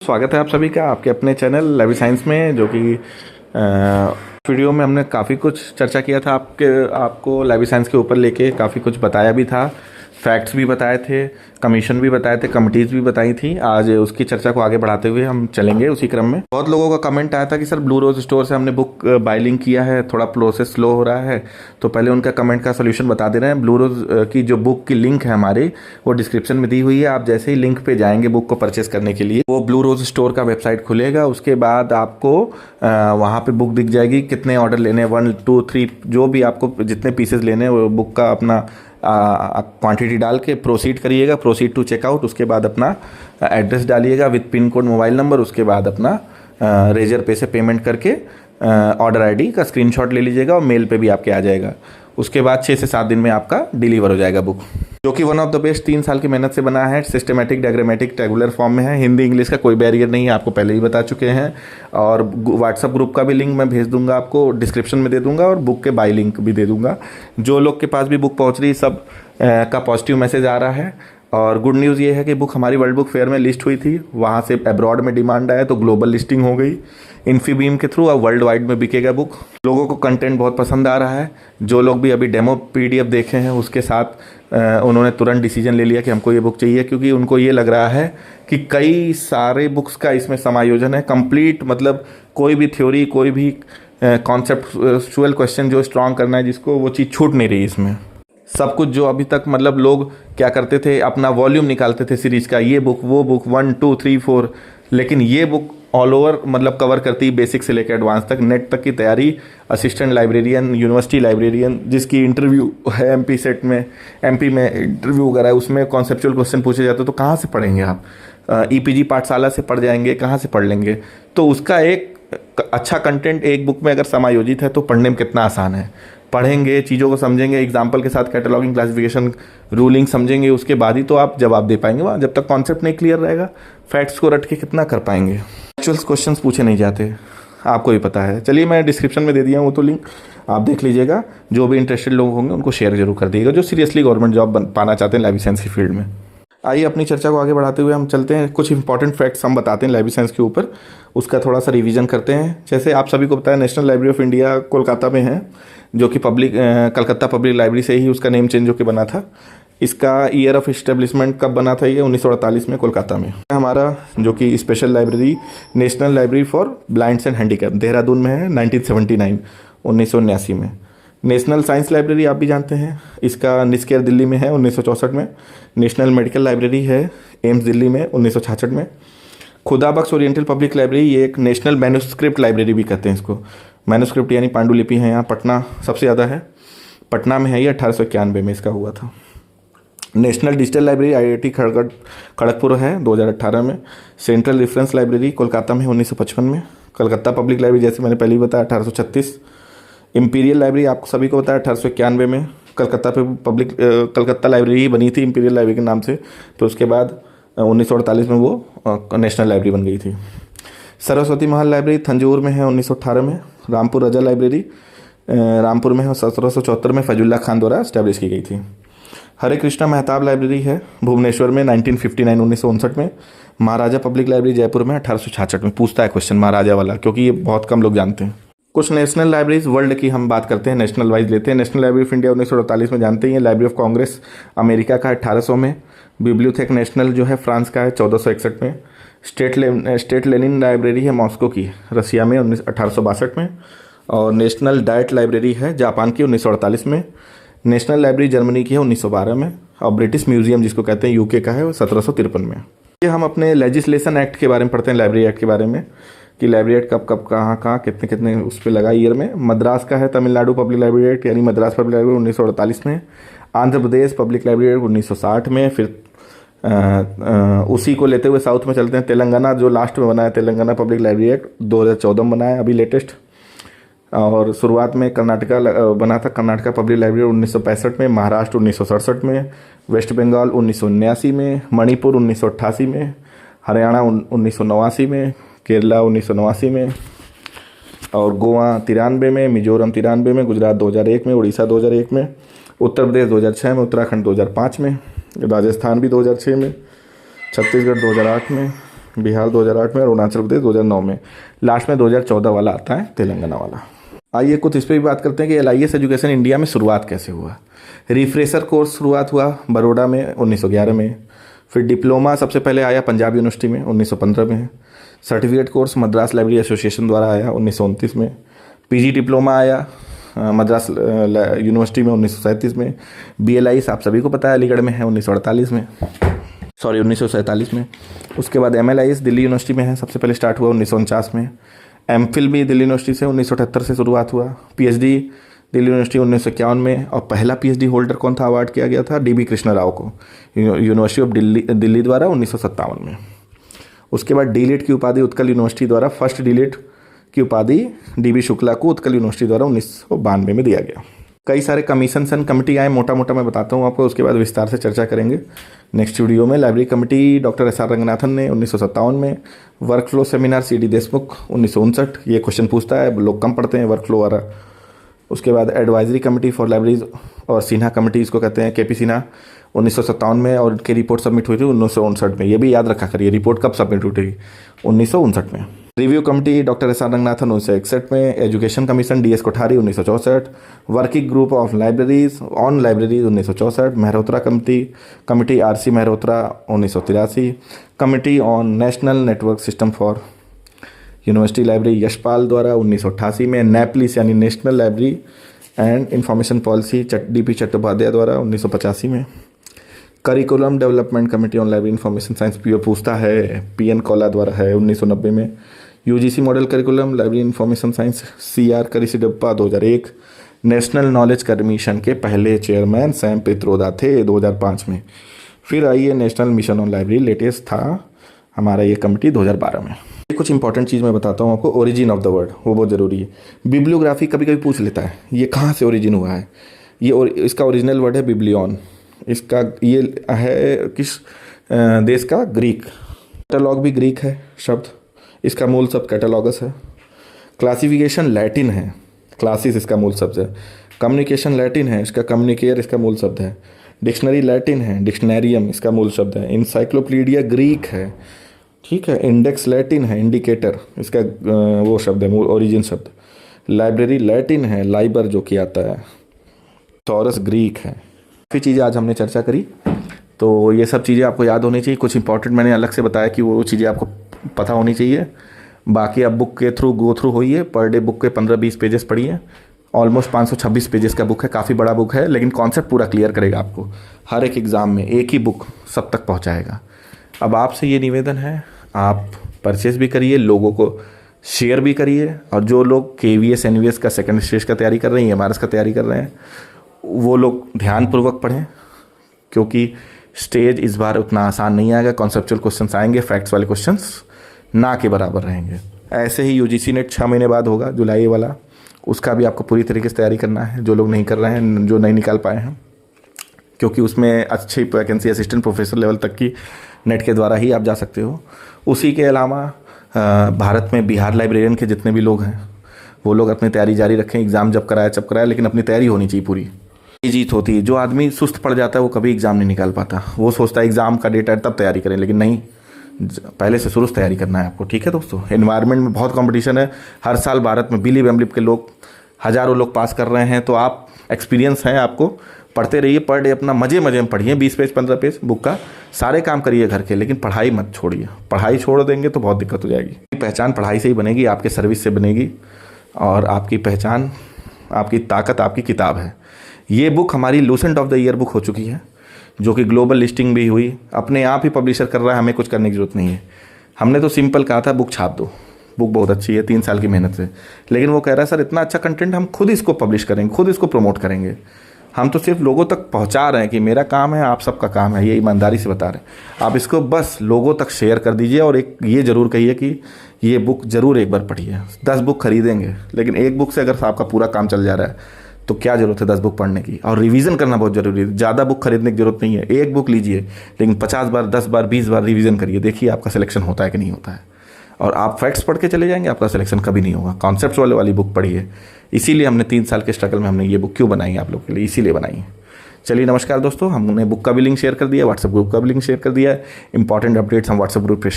स्वागत है आप सभी का आपके अपने चैनल लाइव साइंस में, जो कि वीडियो में हमने काफ़ी कुछ चर्चा किया था। आपको लाइव साइंस के ऊपर लेके काफ़ी कुछ बताया भी था, फैक्ट्स भी बताए थे, कमीशन भी बताए थे, कमिटीज़ भी बताई थी। आज उसकी चर्चा को आगे बढ़ाते हुए हम चलेंगे उसी क्रम में। बहुत लोगों का कमेंट आया था कि सर ब्लू रोज स्टोर से हमने बुक बाय लिंक किया है, थोड़ा प्रोसेस स्लो हो रहा है, तो पहले उनका कमेंट का सोल्यूशन बता दे रहे हैं। ब्लू रोज की जो बुक की लिंक है हमारी, वो डिस्क्रिप्शन में दी हुई है। आप जैसे ही लिंक पे जाएंगे बुक को परचेस करने के लिए, वो ब्लू रोज स्टोर का वेबसाइट खुलेगा। उसके बाद आपको वहाँ पे बुक दिख जाएगी, कितने ऑर्डर लेने, 1 2 3 जो भी आपको जितने पीसेस लेने हैं, वो बुक का अपना क्वांटिटी डाल के प्रोसीड करिएगा, प्रोसीड टू चेकआउट। उसके बाद अपना एड्रेस डालिएगा with pin code, mobile number. उसके बाद अपना रेजर पे से पेमेंट करके ऑर्डर आईडी का स्क्रीनशॉट ले लीजिएगा और मेल पे भी आपके आ जाएगा। उसके बाद 6 से 7 दिन में आपका डिलीवर हो जाएगा बुक, जो कि वन ऑफ द बेस्ट 3 साल की मेहनत से बना है। सिस्टमेटिक, डायग्रामेटिक, टेबुलर फॉर्म में है। हिंदी इंग्लिश का कोई बैरियर नहीं है, आपको पहले ही बता चुके हैं। और व्हाट्सअप ग्रुप का भी लिंक मैं भेज दूंगा, आपको डिस्क्रिप्शन में दे दूंगा, और बुक के बाय लिंक भी दे दूंगा। जो लोग के पास भी बुक पहुंच रही, सब का पॉजिटिव मैसेज आ रहा है। और गुड न्यूज़ ये है कि बुक हमारी वर्ल्ड बुक फेयर में लिस्ट हुई थी, वहाँ से अब्रॉड में डिमांड आया तो ग्लोबल लिस्टिंग हो गई। इन्फीबीम के थ्रू अब वर्ल्ड वाइड में बिकेगा बुक। लोगों को कंटेंट बहुत पसंद आ रहा है। जो लोग भी अभी डेमो पीडीएफ देखे हैं, उसके साथ उन्होंने तुरंत डिसीजन ले लिया कि हमको ये बुक चाहिए, क्योंकि उनको ये लग रहा है कि कई सारे बुक्स का इसमें समायोजन है। कंप्लीट, मतलब कोई भी थ्योरी, कोई भी कॉन्सेप्चुअल क्वेश्चन जो स्ट्रॉन्ग करना है जिसको, वो चीज़ छूट नहीं रही इसमें। सब कुछ जो अभी तक, मतलब लोग क्या करते थे, अपना वॉल्यूम निकालते थे सीरीज का, ये बुक वो बुक 1 2 3 4, लेकिन ये बुक ऑल ओवर मतलब कवर करती है, बेसिक से लेकर एडवांस तक, नेट तक की तैयारी। असिस्टेंट लाइब्रेरियन, यूनिवर्सिटी लाइब्रेरियन, जिसकी इंटरव्यू है एमपी सेट में, एमपी में इंटरव्यू वगैरह है, उसमें कॉन्सेप्चुअल क्वेश्चन पूछे जाते, तो कहाँ से पढ़ेंगे आप? ईपीजी पाठशाला से पढ़ जाएंगे, कहाँ से पढ़ लेंगे? तो उसका एक अच्छा कंटेंट एक बुक में अगर समायोजित है तो पढ़ने में कितना आसान है। पढ़ेंगे, चीज़ों को समझेंगे, एग्जाम्पल के साथ कैटलॉगिंग, क्लासिफिकेशन, रूलिंग समझेंगे, उसके बाद ही तो आप जवाब दे पाएंगे। वहाँ जब तक कॉन्सेप्ट नहीं क्लियर रहेगा, फैक्ट्स को रट के कितना कर पाएंगे? एक्चुअल क्वेश्चंस पूछे नहीं जाते, आपको भी पता है। चलिए, मैं डिस्क्रिप्शन में दे दिया हूँ वो तो लिंक, आप देख लीजिएगा। जो भी इंटरेस्टेड लोग होंगे उनको शेयर जरूर कर दीजिएगा, जो सीरियसली गवर्नमेंट जॉब पाना चाहते हैं लाइफ साइंस की फील्ड में। आइए अपनी चर्चा को आगे बढ़ाते हुए हम चलते हैं। कुछ इंपॉर्टेंट फैक्ट्स हम बताते हैं लाइब्रेरी साइंस के ऊपर, उसका थोड़ा सा रिवीजन करते हैं। जैसे आप सभी को पता है, national library of India Kolkata में है, जो कि कलकत्ता पब्लिक लाइब्रेरी से ही उसका नेम चेंज होकर बना था। इसका ईयर ऑफ इस्टेब्लिशमेंट कब बना था? ये 1948 में कोलकाता में। हमारा जो कि special library, national library for blinds and handicap, Dehradun में है, 1979 1979 में। नेशनल साइंस लाइब्रेरी आप भी जानते हैं, इसका निस्केर दिल्ली में है 1964 में। नेशनल मेडिकल लाइब्रेरी है एम्स दिल्ली में 1966 में। खुदा बख्श ओरिएंटल पब्लिक लाइब्रेरी, ये एक नेशनल मैन्युस्क्रिप्ट लाइब्रेरी भी कहते हैं इसको। मैन्युस्क्रिप्ट यानी पांडुलिपि है, यहाँ पटना सबसे ज़्यादा है, पटना में है। ये 1891 में इसका हुआ था। National digital library IIT Kharagpur है 2018 में। सेंट्रल रेफरेंस लाइब्रेरी कोलकाता में 1955 में। कलकत्ता पब्लिक लाइब्रेरी, जैसे मैंने पहले ही बताया, 1836। इंपीरियल लाइब्रेरी आपको सभी को बताया 1891 में। कलकत्ता लाइब्रेरी ही बनी थी इंपीरियल लाइब्रेरी के नाम से, तो उसके बाद 1948 में वो नेशनल लाइब्रेरी बन गई थी। सरस्वती महल लाइब्रेरी थंजौर में है 1918 में। रामपुर रजा लाइब्रेरी रामपुर में है, 1774 में फैजुल्ला खान द्वारा स्टैब्लिश की गई थी। हरे कृष्णा मेहताब लाइब्रेरी है भुवनेश्वर में 1959 1959 में। महाराजा पब्लिक लाइब्रेरी जयपुर में 1866 में। पूछता है क्वेश्चन महाराजा वाला, क्योंकि ये बहुत कम लोग जानते हैं। कुछ नेशनल लाइब्रेरीज वर्ल्ड की हम बात करते हैं, नेशनल वाइज लेते हैं। नेशनल लाइब्रेरी ऑफ इंडिया 1948 में जानते ही हैं। लाइब्रेरी ऑफ कांग्रेस अमेरिका का है 1800 में। बिब्लियोथेक नेशनल जो है फ्रांस का है 1461 में। स्टेट लेनिन लाइब्रेरी है मॉस्को की, रसिया में 1862 में। और नेशनल डाइट लाइब्रेरी है जापान की 1948 में। नेशनल लाइब्रेरी जर्मनी की है 1912 में। और ब्रिटिश म्यूजियम जिसको कहते हैं यूके का है, वो 1753 में। ये हम अपने लेजिस्लेशन एक्ट के बारे में पढ़ते हैं, लाइब्रेरी एक्ट के बारे में, कि लाइब्रेरी एक्ट कब कब कहाँ कितने उस पर लगा ईयर में। मद्रास का है तमिलनाडु पब्लिक लाइब्रेरी एक्ट, यानी मद्रास पब्लिक लाइब्रेरी 1948 में। Andhra Pradesh public library act 1960 में। फिर उसी को लेते हुए साउथ में चलते हैं, तेलंगाना जो लास्ट में बना है, तेलंगाना पब्लिक लाइब्रेरी एक्ट 2014 में बना है, अभी लेटेस्ट। और शुरुआत में कर्नाटका बना था, कर्नाटका पब्लिक लाइब्रेरी 1965 में। महाराष्ट्र 1967 में। वेस्ट बंगाल 1979 में। मणिपुर 1988 में। हरियाणा 1989 में। केरला 1989 में। और गोवा 93 में। मिजोरम 93 में। गुजरात 2001 में। उड़ीसा 2001 में। उत्तर प्रदेश 2006 में। उत्तराखंड 2005 में। राजस्थान भी 2006 में। छत्तीसगढ़ 2008 में। बिहार 2008 में, अरुणाचल प्रदेश 2009 में, लास्ट में 2014 वाला आता है तेलंगाना वाला। आइए कुछ इस पर भी बात करते हैं कि LIS एजुकेशन इंडिया में शुरुआत कैसे हुआ। रिफ्रेशर कोर्स शुरुआत हुआ बड़ौदा में 1911 में, फिर डिप्लोमा सबसे पहले आया पंजाब यूनिवर्सिटी में 1915 में, certificate course Madras library association द्वारा आया 1929 में, PG डिप्लोमा आया मद्रास यूनिवर्सिटी में 1937 में, BLIS आप सभी को पता है अलीगढ़ में है 1948 में, 1947 में। उसके बाद MLIS दिल्ली यूनिवर्सिटी में है, सबसे पहले स्टार्ट हुआ 1949 में। MPhil भी दिल्ली यूनिवर्सिटी से 1978 से शुरुआत हुआ। PhD दिल्ली यूनिवर्सिटी 1951 में, और पहला PhD होल्डर कौन था, अवार्ड किया गया था DB कृष्णा राव को यूनिवर्सिटी ऑफ दिल्ली द्वारा 1957 में। उसके बाद डीलिट की उपाधि उत्कल यूनिवर्सिटी द्वारा, फर्स्ट डीलिट की उपाधि DB शुक्ला को उत्कल यूनिवर्सिटी द्वारा 1992 में दिया गया। कई सारे कमीशन एंड कमेटी आए, मोटा मोटा मैं बताता हूँ आपको, उसके बाद विस्तार से चर्चा करेंगे नेक्स्ट वीडियो में। Library committee doctor SR Ranganathan ने 1957 में, work flow seminar CD Deshmukh 1959, ये क्वेश्चन पूछता है, लोग कम पढ़ते हैं वर्क फ्लो वाला। उसके बाद एडवाइजरी कमेटी फॉर लाइब्रेरीज और सिन्हा कमेटी, इसको कहते हैं KP सिन्हा 1957 में, और उनकी रिपोर्ट सबमिट हुई थी 1959 में। ये भी याद रखा करिए, रिपोर्ट कब सबमिट हुई थी, 1959 में। Review committee doctor SR Ranganathan 1961 में, education commission DS Kothari 1964, working group of libraries on libraries 1964, Mehrotra committee RC Mehrotra 1983, committee on national network system for university library Yashpal द्वारा 1988 में, NAPLIS यानी national library and information policy DP Chattopadhyay द्वारा 1985 में, curriculum development committee on library information science PO पूछता है, PN कौला द्वारा है 1990 में, UGC model curriculum library information science CR करिसिडप्पा 2001, national knowledge commission के पहले चेयरमैन सैम पित्रोदा थे 2005 में। फिर आइए national mission on library, latest था हमारा ये कमेटी 2012 में। कुछ इंपॉर्टेंट चीज़ मैं बताता हूँ आपको, ओरिजिन ऑफ द वर्ड, वो बहुत ज़रूरी है। बिब्लियोग्राफी कभी कभी पूछ लेता है, ये कहाँ से ओरिजिन हुआ है। ये इसका ओरिजिनल वर्ड है बिब्लियन, इसका ये है किस देश का, ग्रीक। कैटलॉग भी ग्रीक है शब्द, इसका मूल शब्द कैटलॉगस है। क्लासिफिकेशन लैटिन है, क्लासिस इसका मूल शब्द है। कम्युनिकेशन लैटिन है, इसका कम्युनिकेयर इसका मूल शब्द है। डिक्शनरी लैटिन है, डिक्शनैरियम इसका मूल शब्द है। इंसाइक्लोपीडिया ग्रीक है, ठीक है। इंडेक्स लैटिन है, इंडिकेटर इसका वो शब्द है, मूल ओरिजिन शब्द। लाइब्रेरी लैटिन है, लाइबर जो कि आता है। टॉरस ग्रीक है। काफ़ी चीज़ें आज हमने चर्चा करी, तो ये सब चीज़ें आपको याद होनी चाहिए। कुछ इंपॉर्टेंट मैंने अलग से बताया कि वो चीज़ें आपको पता होनी चाहिए। बाकी आप बुक के थ्रू गो थ्रू होइए, पर डे बुक के 15-20 पेजेस पढ़िए। ऑलमोस्ट 526 पेजेस का बुक है, काफ़ी बड़ा बुक है, लेकिन कॉन्सेप्ट पूरा क्लियर करेगा आपको। हर एक एग्ज़ाम में एक ही बुक सब तक पहुँचाएगा। अब आपसे ये निवेदन है, आप परचेस भी करिए, लोगों को शेयर भी करिए, और जो लोग KVS NVS का सेकंड स्टेज का तैयारी कर रहे हैं, MRS का तैयारी कर रहे हैं, वो लोग ध्यानपूर्वक पढ़ें, क्योंकि स्टेज इस बार उतना आसान नहीं आएगा। कॉन्सेप्चुअल क्वेश्चंस आएंगे, फैक्ट्स वाले क्वेश्चंस ना के बराबर रहेंगे। ऐसे ही UGC नेट 6 महीने बाद होगा, जुलाई वाला, उसका भी आपको पूरी तरीके से तैयारी करना है। जो लोग नहीं कर रहे हैं, जो नहीं निकाल पाए हैं, क्योंकि उसमें अच्छी वैकेंसी असिस्टेंट प्रोफेसर लेवल तक की नेट के द्वारा ही आप जा सकते हो। उसी के अलावा भारत में बिहार लाइब्रेरियन के जितने भी लोग हैं, वो लोग अपनी तैयारी जारी रखें। एग्ज़ाम जब कराए, लेकिन अपनी तैयारी होनी चाहिए पूरी। जीत होती है। जो आदमी सुस्त पड़ जाता है वो कभी एग्ज़ाम नहीं निकाल पाता। वो सोचता है एग्ज़ाम का डेट है तब तैयारी करें, लेकिन नहीं, पहले से शुरू से तैयारी करना है आपको। ठीक है दोस्तों, एनवायरनमेंट में बहुत कंपटीशन है। हर साल भारत में बिलीव एमलिप के लोग, हज़ारों लोग पास कर रहे हैं, तो आप एक्सपीरियंस हैं, आपको पढ़ते रहिए। पर डे अपना मज़े में पढ़िए, 20 पेज 15 पेज बुक का, सारे काम करिए घर के, लेकिन पढ़ाई मत छोड़िए। पढ़ाई छोड़ देंगे तो बहुत दिक्कत हो जाएगी। पहचान पढ़ाई से ही बनेगी, आपके सर्विस से बनेगी, और आपकी पहचान, आपकी ताकत आपकी किताब है। ये बुक हमारी Lucent of the year book हो चुकी है, जो कि ग्लोबल लिस्टिंग भी हुई। अपने आप ही पब्लिशर कर रहा है, हमें कुछ करने की ज़रूरत नहीं है। हमने तो सिंपल कहा था बुक छाप दो, बुक बहुत अच्छी है, 3 साल की मेहनत से। लेकिन वो कह रहा है सर इतना अच्छा कंटेंट हम खुद इसको पब्लिश करेंगे, खुद इसको प्रमोट करेंगे। हम तो सिर्फ लोगों तक पहुंचा रहे हैं कि मेरा काम है, आप सबका काम है, ये ईमानदारी से बता रहे हैं। आप इसको बस लोगों तक शेयर कर दीजिए, और एक ये ज़रूर कहिए कि ये बुक ज़रूर एक बार पढ़िए। 10 बुक खरीदेंगे, लेकिन एक बुक से अगर आपका पूरा काम चल जा रहा है तो क्या ज़रूरत है 10 बुक पढ़ने की। और रिवीजन करना बहुत ज़रूरी है। ज़्यादा बुक खरीदने की ज़रूरत नहीं है, एक बुक लीजिए, लेकिन 50 बार, 10 बार, 20 बार रिवीजन करिए। देखिए आपका सिलेक्शन होता है कि नहीं होता है। और आप फैक्ट्स पढ़ के चले जाएंगे, आपका सिलेक्शन कभी नहीं होगा। कॉन्सेप्ट्स वाली बुक पढ़िए। इसीलिए हमने 3 साल के स्ट्रगल में हमने ये बुक क्यों बनाई आप लोग के लिए, इसीलिए बनाई है। चलिए नमस्कार दोस्तों, हमने बुक का भी लिंक शेयर कर दिया, व्हाट्सएप ग्रुप का भी लिंक शेयर कर दिया है। इंपॉर्टेंट अपडेट्स हम व्हाट्सएप ग्रुप पे शेयर